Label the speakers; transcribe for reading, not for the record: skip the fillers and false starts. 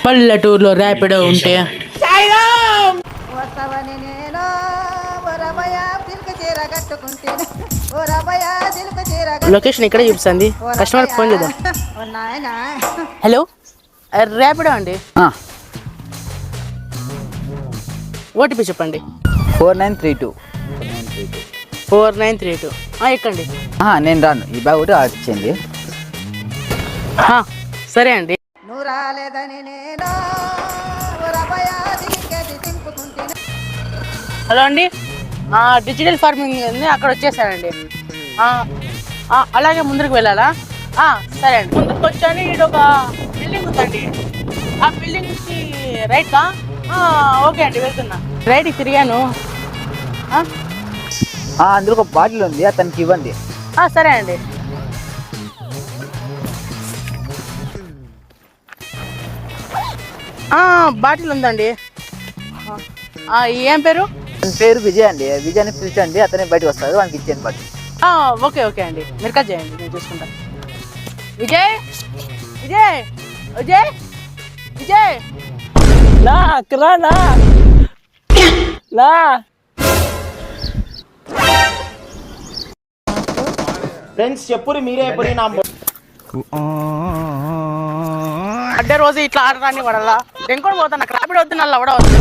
Speaker 1: పల్లెటూరులో ర్యాపిడో ఉంటే
Speaker 2: వస్తావని నేను ఓరబయ సిల్క్ చీర కట్టుకుంటేనే ఓరబయ సిల్క్ చీర
Speaker 1: లొకేషన్ ఇక్కడ చూపిస్తుంది. కస్టమర్ ఫోన్ చేద్దాం.
Speaker 2: ఉన్నాయనా
Speaker 1: హలో, ర్యాపిడో అండి. ఓటీపీ చెప్పండి.
Speaker 3: 4932.
Speaker 1: 4932. ఎక్కండి.
Speaker 3: నేను రాను, ఈ బ్యాగ్ ఒకటి ఆర్డర్ ఇచ్చేయండి.
Speaker 1: సరే అండి.
Speaker 2: నువ్వు రాలేదని నేను ఓరబయ సిల్కేసి దింపుకుంటేనే.
Speaker 1: హలో అండి, డిజిటల్ ఫార్మింగ్ ఉంది, అక్కడ వచ్చేసానండి. అలాగే ముందుకు వెళ్ళాలా? సరే అండి. ముందుకు వచ్చాను, ఇక్కడ ఒక బిల్డింగ్ ఉందండి. ఆ బిల్డింగ్కి రైట్గా. ఓకే అండి, వెళ్తున్నా. రైట్కి తిరిగాను.
Speaker 3: అందులో ఒక బాటిల్ ఉంది, అతనికి ఇవ్వండి.
Speaker 1: సరే అండి. బాటిల్ ఉందండి. ఏం పేరు?
Speaker 3: అతని పేరు విజయ్ అండి. విజయ్ని పిలిచండి, అతనే బయటకు వస్తాడు, వానికి ఇచ్చేయండి బాటిల్.
Speaker 1: ఓకే ఓకే అండి, మీరు కట్ చేయండి, నేను చూసుకుంటాను. విజయ్ విజయ్ విజయ్ విజయ్ నా అక్కరా నా
Speaker 4: ఫ్రెండ్స్ చెప్పురి మీరే ఎప్పుడు నా
Speaker 1: అడ్డే రోజు ఇట్లా ఆడరాన్ని పడాలా. దెంకొని పోతాను, నాకు రాపిడ్ వద్దు, నల్ల కూడా వద్దు.